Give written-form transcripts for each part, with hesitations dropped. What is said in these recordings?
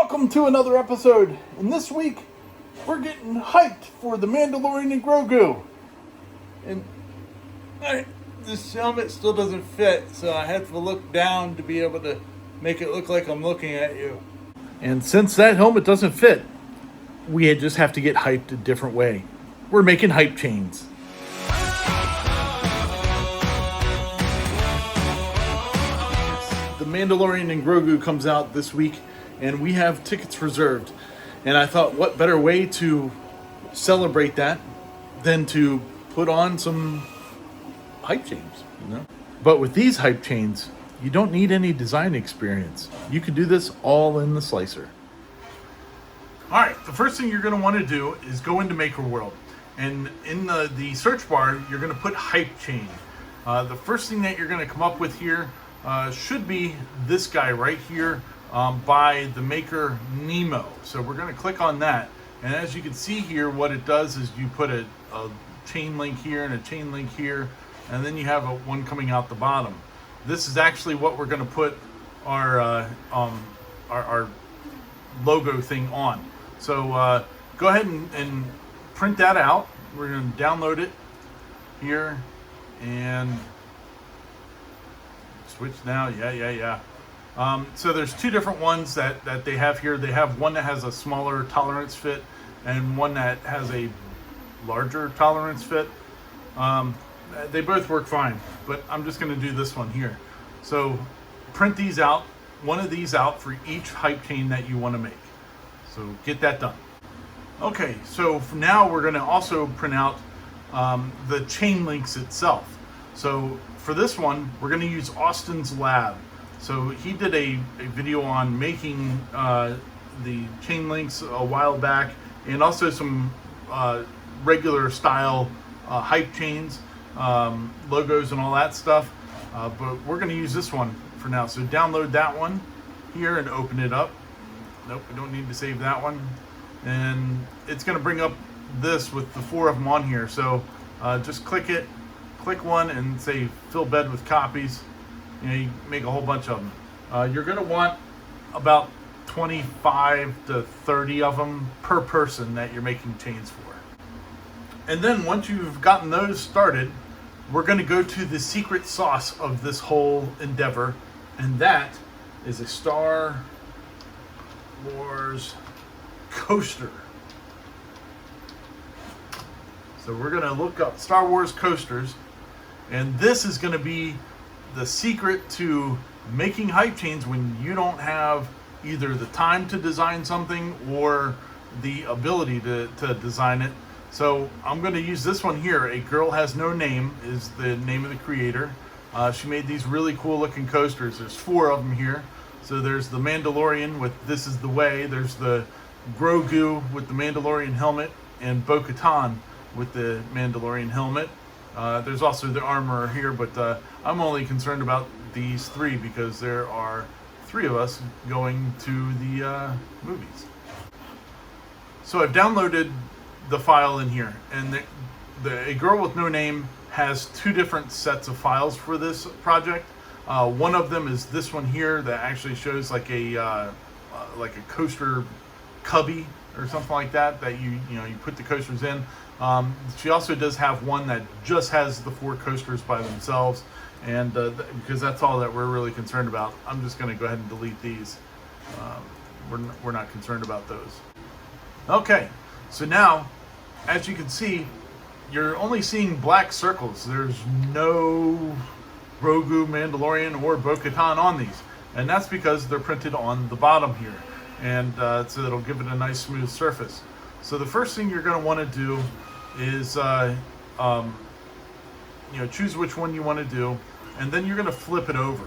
welcome to another episode. And this week, we're getting hyped for the Mandolorian and Grogu. And this helmet still doesn't fit, so I had to look down to be able to make it look like I'm looking at you. And since that helmet doesn't fit, we just have to get hyped a different way. We're making hype chains. The Mandalorian and Grogu comes out this week, and we have tickets reserved. And I thought, what better way to celebrate that than to put on some hype chains, you know? But with these hype chains, you don't need any design experience. You can do this all in the slicer. All right, the first thing you're going to want to do is go into Maker World. And in the search bar, you're going to put hype chain. The first thing that you're going to come up with here should be this guy right here by the maker Nemo. So we're going to click on that. And as you can see here, what it does is you put a chain link here and a chain link here, and then you have one coming out the bottom. This is actually what we're going to put our logo thing on. So go ahead and print that out. We're going to download it here and switch now. Yeah. So there's two different ones that they have here. They have one that has a smaller tolerance fit and one that has a larger tolerance fit. They both work fine, but I'm just going to do this one here. So print these out, one of these out for each hype chain that you want to make. So get that done. Okay, so for now we're going to also print out the chain links itself. So for this one, we're going to use Austin's lab. So he did a video on making the chain links a while back, and also some regular style hype chains, logos and all that stuff. But we're going to use this one for now. So download that one here and open it up. Nope, we don't need to save that one. And it's going to bring up this with the four of them on here. So just click it, click one and say fill bed with copies. You make a whole bunch of them. You're going to want about 25 to 30 of them per person that you're making chains for. And then once you've gotten those started, we're going to go to the secret sauce of this whole endeavor, and that is a Star Wars coaster. So we're going to look up Star Wars coasters, and this is going to be the secret to making hype chains when you don't have either the time to design something or the ability to design it. So I'm going to use this one here. A Girl Has No Name is the name of the creator. She made these really cool looking coasters. There's four of them here. So there's the Mandalorian with This Is the Way. There's the Grogu with the Mandalorian helmet, and Bo-Katan with the Mandalorian helmet. There's also the armor here, but I'm only concerned about these three because there are three of us going to the movies. So I've downloaded the file in here, and A Girl with No Name has two different sets of files for this project. One of them is this one here that actually shows like a coaster cubby or something like that you put the coasters in. She also does have one that just has the four coasters by themselves, and because that's all that we're really concerned about, I'm just going to go ahead and delete these. We're not concerned about those. Okay, so now, as you can see, you're only seeing black circles. There's no Grogu, Mandalorian, or Bo-Katan on these, and that's because they're printed on the bottom here, and so it'll give it a nice smooth surface. So the first thing you're going to want to do is choose which one you want to do, and then you're going to flip it over.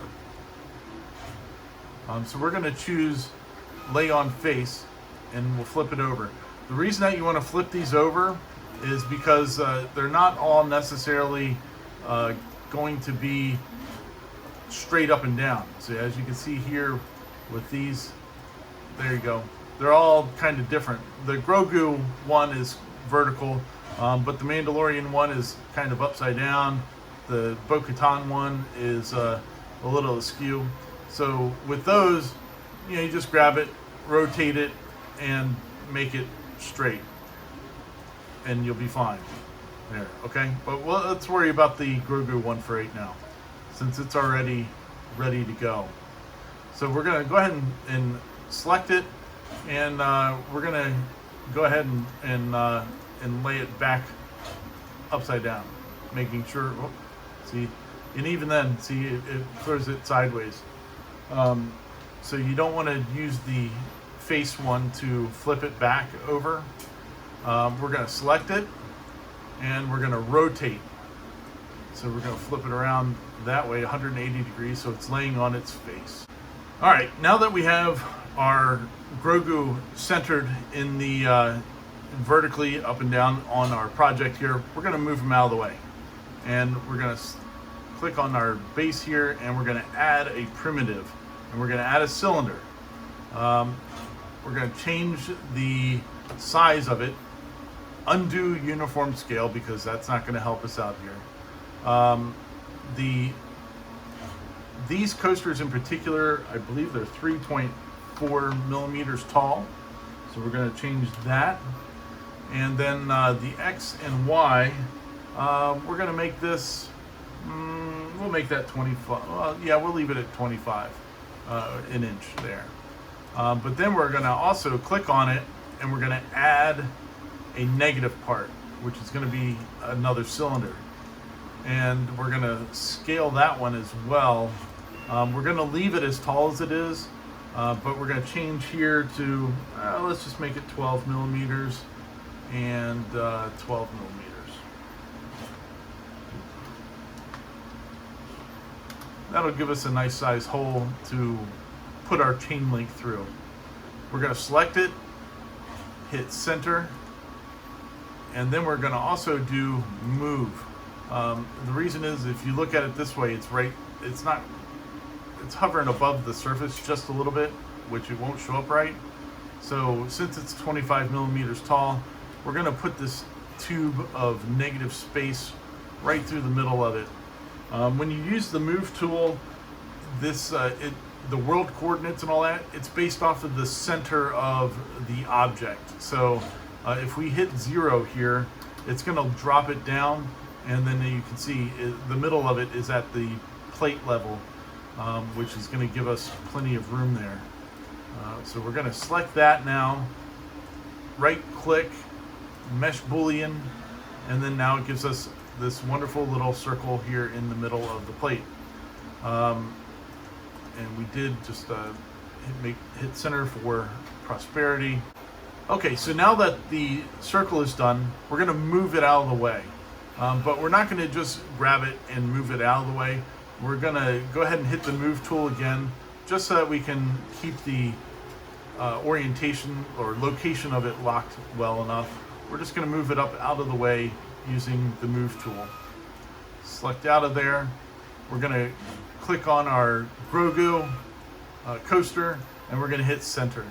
So we're going to choose lay on face, and we'll flip it over. The reason that you want to flip these over is because they're not all necessarily going to be straight up and down. So as you can see here with these, there you go. They're all kind of different. The Grogu one is vertical, but the Mandalorian one is kind of upside down. The Bo-Katan one is a little askew. So with those, you just grab it, rotate it and make it straight, and you'll be fine there. Okay, but let's worry about the Grogu one for right now, since it's already ready to go. So we're gonna go ahead and select it, and we're gonna go ahead and lay it back upside down, making sure. Oh, see, and even then, see, it throws it sideways. So you don't want to use the face one to flip it back over. We're going to select it, and we're going to rotate. So we're going to flip it around that way, 180 degrees, so it's laying on its face. All right, now that we have our Grogu centered in the vertically up and down on our project here, we're going to move them out of the way. And we're going to click on our base here, and we're going to add a primitive, and we're going to add a cylinder. We're going to change the size of it, undo uniform scale, because that's not going to help us out here. These coasters in particular, I believe they're 3.4 millimeters tall, so we're going to change that. And then the X and Y, we're going to make this, we'll make that 25, well, yeah, we'll leave it at 25 an inch there. But then we're going to also click on it, and we're going to add a negative part, which is going to be another cylinder. And we're going to scale that one as well. We're going to leave it as tall as it is, but we're going to change here to, let's just make it 12 millimeters and 12 millimeters. That'll give us a nice size hole to put our chain link through. We're going to select it, hit center, and then we're going to also do move. The reason is, if you look at it this way, it's hovering above the surface just a little bit, which it won't show up right. So since it's 25 millimeters tall, we're going to put this tube of negative space right through the middle of it. When you use the move tool, the world coordinates and all that, it's based off of the center of the object. So if we hit 0 here, it's going to drop it down, and then you can see the middle of it is at the plate level, which is going to give us plenty of room there. So we're going to select that now, right click, mesh boolean, and then now it gives us this wonderful little circle here in the middle of the plate. And we did just hit center for prosperity. Okay, so now that the circle is done, we're going to move it out of the way. But we're not going to just grab it and move it out of the way. We're going to go ahead and hit the move tool again, just so that we can keep the orientation or location of it locked well enough. We're just going to move it up out of the way using the move tool. Select out of there. We're going to click on our Grogu coaster, and we're going to hit center.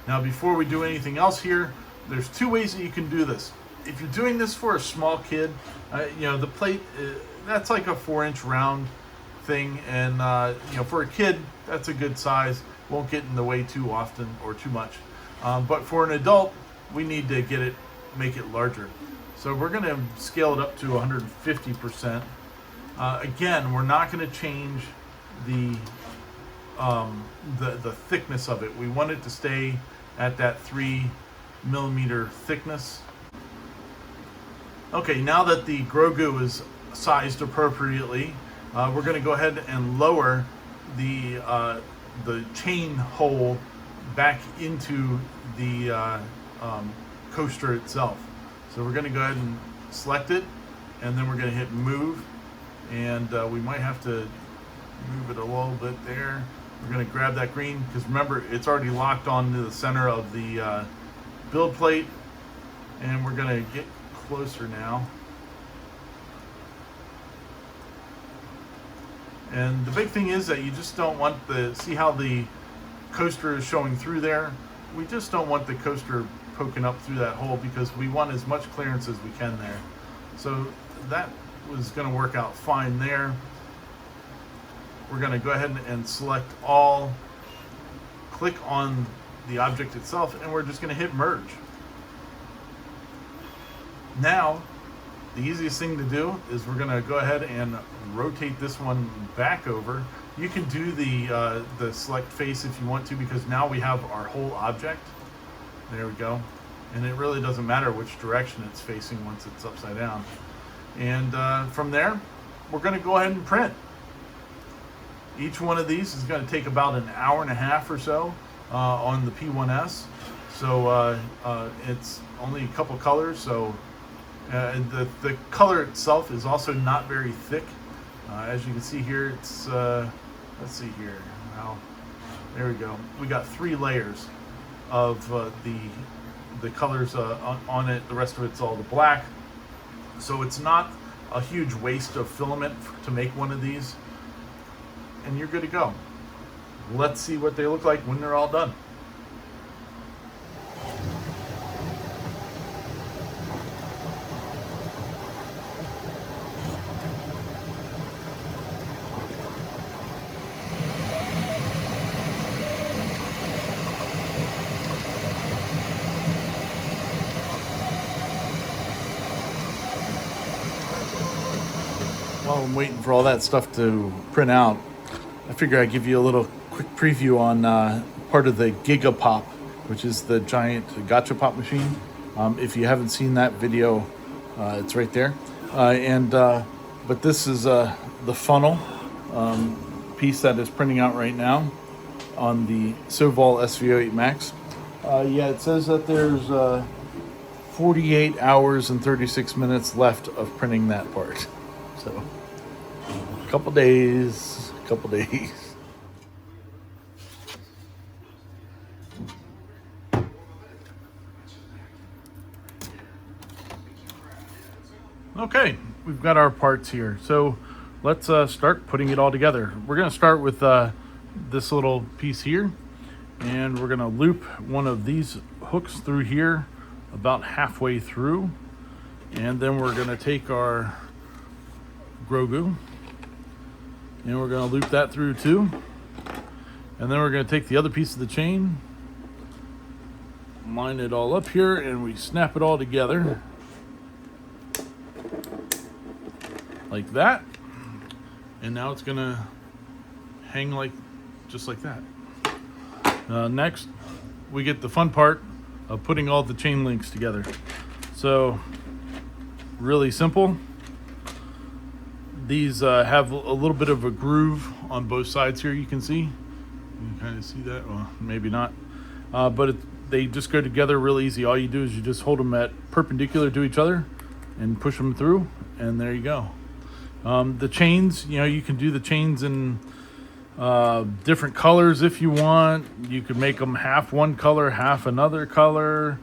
Now, before we do anything else here, there's two ways that you can do this. If you're doing this for a small kid, the plate, that's like a 4-inch round thing, and for a kid, that's a good size. Won't get in the way too often or too much. But for an adult, we need to make it larger. So we're going to scale it up to 150%. Again, we're not going to change the thickness of it. We want it to stay at that 3 millimeter thickness. Okay, now that the Grogu is sized appropriately, we're going to go ahead and lower the chain hole back into the coaster itself. So we're going to go ahead and select it, and then we're going to hit move, and we might have to move it a little bit there. We're going to grab that green, because remember, it's already locked onto the center of the build plate, and we're going to get closer now. And the big thing is that you just don't want see how the coaster is showing through there? We just don't want the coaster poking up through that hole, because we want as much clearance as we can there. So that was going to work out fine there. We're going to go ahead and select all, click on the object itself, and we're just going to hit merge. Now, the easiest thing to do is we're going to go ahead and rotate this one back over. You can do the select face if you want to, because now we have our whole object. There we go. And it really doesn't matter which direction it's facing once it's upside down. And from there, we're going to go ahead and print. Each one of these is going to take about an hour and a half or so on the P1S. So it's only a couple colors. So the color itself is also not very thick. As you can see here, it's let's see here. Now, there we go. We got 3 layers of the colors on it. The rest of it's all the black. So it's not a huge waste of filament to make one of these. And you're good to go. Let's see what they look like when they're all done. While I'm waiting for all that stuff to print out, I figure I'd give you a little quick preview on part of the Gigapop, which is the giant gacha pop machine. If you haven't seen that video, it's right there. But this is the funnel piece that is printing out right now on the Soval SV08 Max. Yeah, it says that there's 48 hours and 36 minutes left of printing that part. So, a couple days. Okay, we've got our parts here. So let's start putting it all together. We're going to start with this little piece here, and we're going to loop one of these hooks through here about halfway through, and then we're going to take our Grogu and we're going to loop that through too, and then we're going to take the other piece of the chain, line it all up here, and we snap it all together like that, and now it's going to hang just like that. Next, we get the fun part of putting all the chain links together. So really simple. These have a little bit of a groove on both sides here. You can see. You can kind of see that. Well, maybe not. But they just go together real easy. All you do is you just hold them at perpendicular to each other and push them through, and there you go. The chains, you can do the chains in different colors if you want. You could make them half one color, half another color.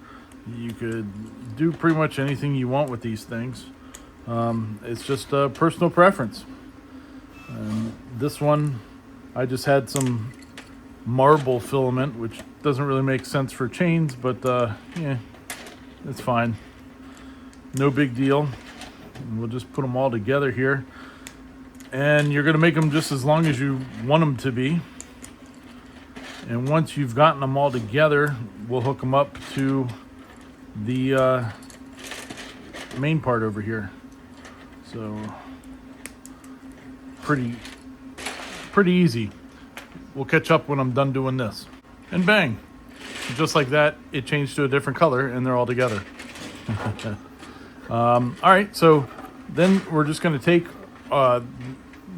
You could do pretty much anything you want with these things. It's just a personal preference. And this one, I just had some marble filament, which doesn't really make sense for chains, but yeah, it's fine. No big deal. And we'll just put them all together here. And you're going to make them just as long as you want them to be. And once you've gotten them all together, we'll hook them up to the main part over here. So pretty easy. We'll catch up when I'm done doing this. And bang, just like that, it changed to a different color and they're all together. All right, so then we're just going to take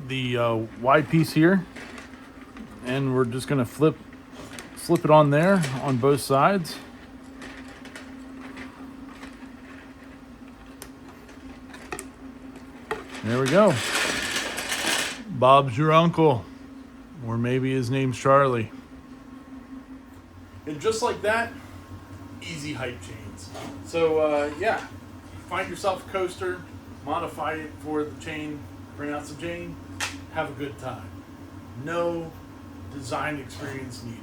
the wide piece here, and we're just going to slip it on there on both sides. There we go. Bob's your uncle, or maybe his name's Charlie. And just like that, easy hype chains. So yeah, find yourself a coaster, modify it for the chain, bring out some chain, have a good time. No design experience needed.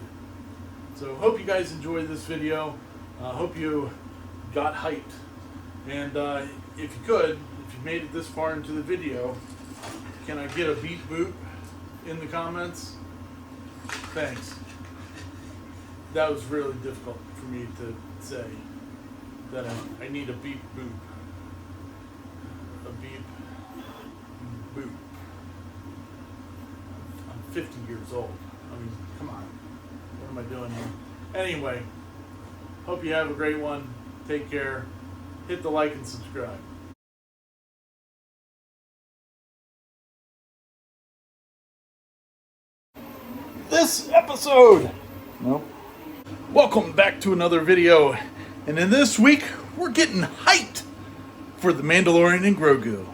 So hope you guys enjoyed this video. Hope you got hyped. And if you could, if you made it this far into the video, can I get a beat boop in the comments? Thanks. that was really difficult for me to say that I need a beep boop. A beep boop. I'm 50 years old. I mean, come on. What am I doing here? Anyway, hope you have a great one. Take care. Hit the like and subscribe. This episode. Nope. Welcome back to another video. And in this week, we're getting hyped for the Mandolorian and Grogu.